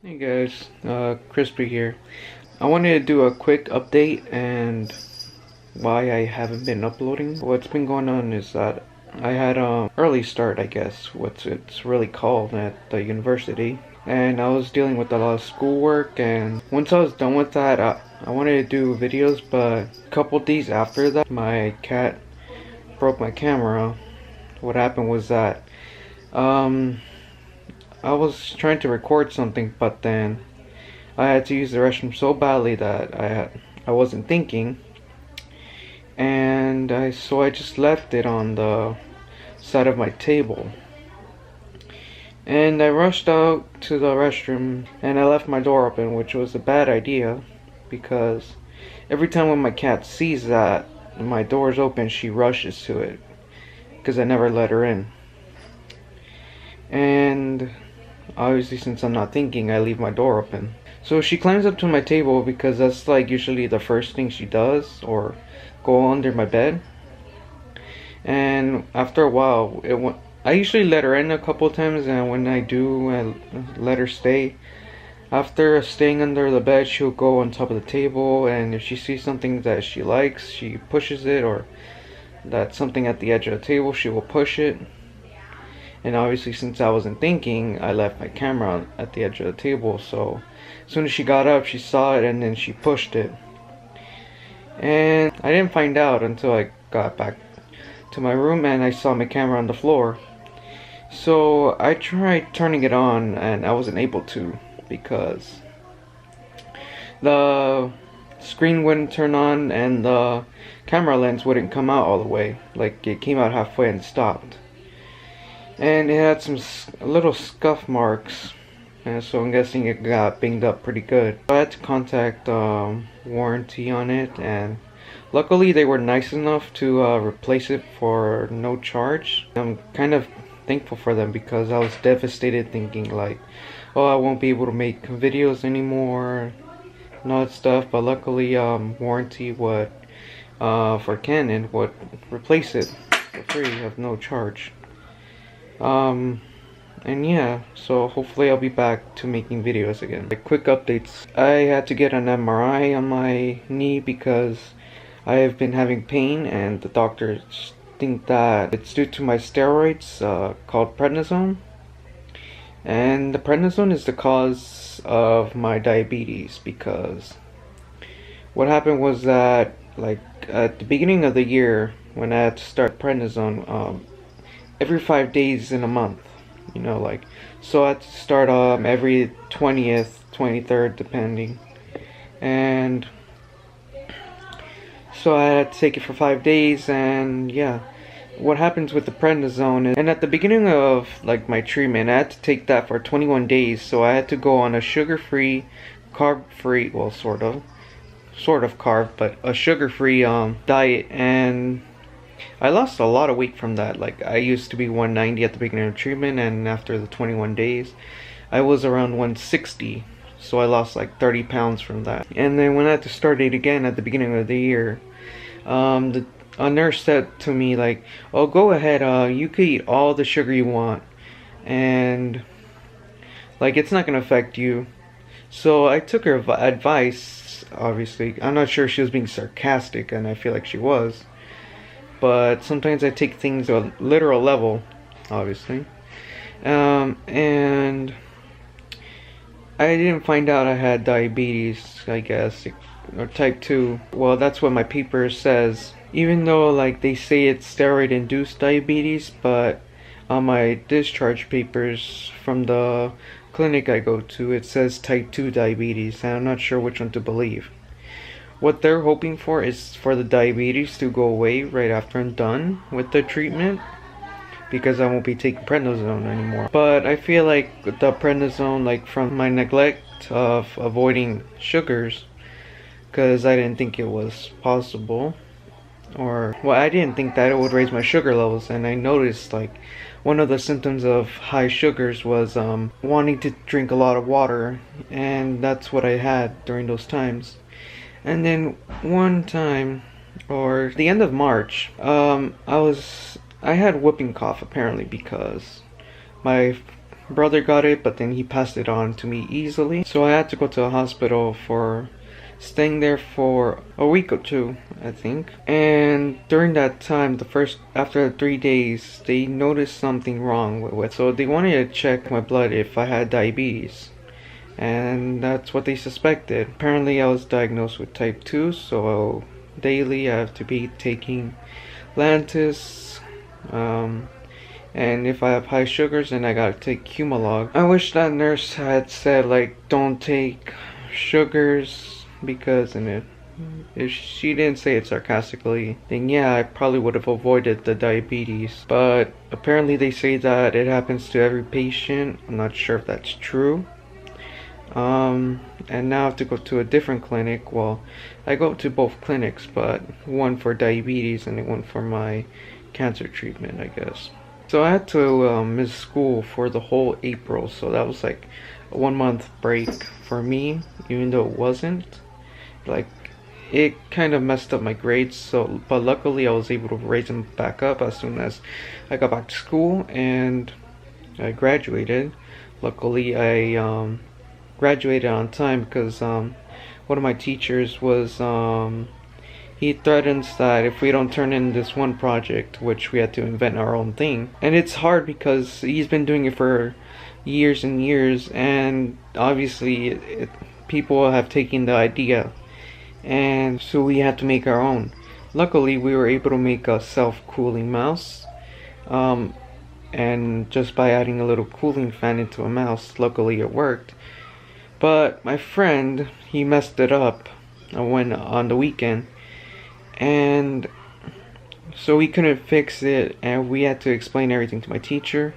Hey guys, Crispy here. I wanted to do a quick update and why I haven't been uploading. What's been going on is that I had early start, I guess, what it's really called at the university. And I was dealing with a lot of schoolwork, and once I was done with that, I wanted to do videos, but a couple days after that, my cat broke my camera. What happened was that, I was trying to record something, but then I had to use the restroom so badly that I wasn't thinking, and so I just left it on the side of my table. And I rushed out to the restroom and I left my door open, which was a bad idea because every time when my cat sees that my door is open, she rushes to it because I never let her in. And obviously, since I'm not thinking, I leave my door open. So she climbs up to my table because that's like usually the first thing she does, or go under my bed. And after a while, I usually let her in a couple times, and when I do, I let her stay. After staying under the bed, she'll go on top of the table, and if she sees something that she likes, she pushes it, or that's something at the edge of the table, she will push it. And obviously, since I wasn't thinking, I left my camera at the edge of the table. So as soon as she got up, she saw it and then she pushed it. And I didn't find out until I got back to my room and I saw my camera on the floor. So I tried turning it on and I wasn't able to because the screen wouldn't turn on and the camera lens wouldn't come out all the way. Like, it came out halfway and stopped. And it had some little scuff marks, and so I'm guessing it got banged up pretty good. I had to contact warranty on it, and luckily they were nice enough to replace it for no charge. I'm kind of thankful for them because I was devastated, thinking like, oh, I won't be able to make videos anymore and all that stuff. But luckily warranty would for Canon would replace it for free of no charge. And yeah, so hopefully I'll be back to making videos again. Like, quick updates. I had to get an MRI on my knee because I have been having pain, and the doctors think that it's due to my steroids called prednisone. And the prednisone is the cause of my diabetes because what happened was that, like, at the beginning of the year when I had to start prednisone, every 5 days in a month, you know, like, so I had to start every 20th, 23rd, depending, and so I had to take it for 5 days. And yeah, what happens with the prednisone is, and at the beginning of like my treatment, I had to take that for 21 days, so I had to go on a sugar-free, carb-free, well, sort of carb, but a sugar-free diet, and I lost a lot of weight from that. Like, I used to be 190 at the beginning of treatment, and after the 21 days, I was around 160. So I lost like 30 pounds from that. And then when I had to start it again at the beginning of the year, a nurse said to me like, "Oh, go ahead. You could eat all the sugar you want, and like, it's not gonna affect you." So I took her advice. Obviously, I'm not sure if she was being sarcastic, and I feel like she was. But sometimes I take things to a literal level, obviously. And I didn't find out I had diabetes, I guess, or type 2. Well, that's what my paper says. Even though, like, they say it's steroid-induced diabetes, but on my discharge papers from the clinic I go to, it says type 2 diabetes, and I'm not sure which one to believe. What they're hoping for is for the diabetes to go away right after I'm done with the treatment, because I won't be taking prednisone anymore. But I feel like the prednisone, like, from my neglect of avoiding sugars, because I didn't think it was possible, or, well, I didn't think that it would raise my sugar levels, and I noticed, like, one of the symptoms of high sugars was wanting to drink a lot of water, and that's what I had during those times. And then one time, or the end of March, I had whooping cough apparently because my brother got it, but then he passed it on to me easily. So I had to go to the hospital for staying there for a week or two, I think. And during that time, after 3 days, they noticed something wrong with it. So they wanted to check my blood if I had diabetes. And that's what they suspected. Apparently I was diagnosed with type 2, so daily I have to be taking Lantus, and if I have high sugars, then I gotta take Humalog. I wish that nurse had said, like, don't take sugars, because if she didn't say it sarcastically, then yeah, I probably would have avoided the diabetes. But apparently they say that it happens to every patient. I'm not sure if that's true. And now I have to go to a different clinic. Well, I go to both clinics, but one for diabetes and one for my cancer treatment, I guess. So I had to miss school for the whole April, so that was like a 1 month break for me, even though it wasn't. Like, it kind of messed up my grades, so but luckily I was able to raise them back up as soon as I got back to school and I graduated. Luckily I graduated on time because one of my teachers was he threatens that if we don't turn in this one project, which we had to invent our own thing, and it's hard because he's been doing it for years and years, and obviously people have taken the idea, and so we had to make our own. Luckily we were able to make a self-cooling mouse, and just by adding a little cooling fan into a mouse, luckily it worked. But my friend, he messed it up when on the weekend, and so he couldn't fix it, and we had to explain everything to my teacher.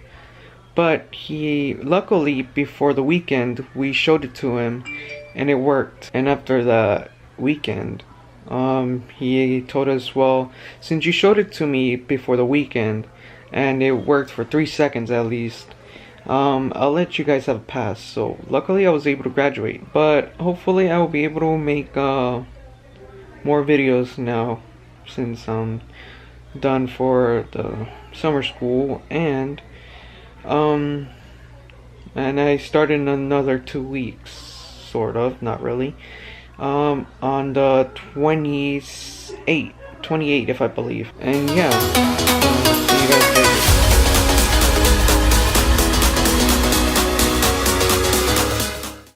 But luckily before the weekend we showed it to him and it worked. And after the weekend, he told us, well, since you showed it to me before the weekend and it worked for 3 seconds at least, I'll let you guys have a pass. So luckily I was able to graduate, but hopefully I will be able to make more videos now, since I'm done for the summer school, and I started in another 2 weeks, sort of, not really, on the 28th if I believe. And yeah, see you guys later.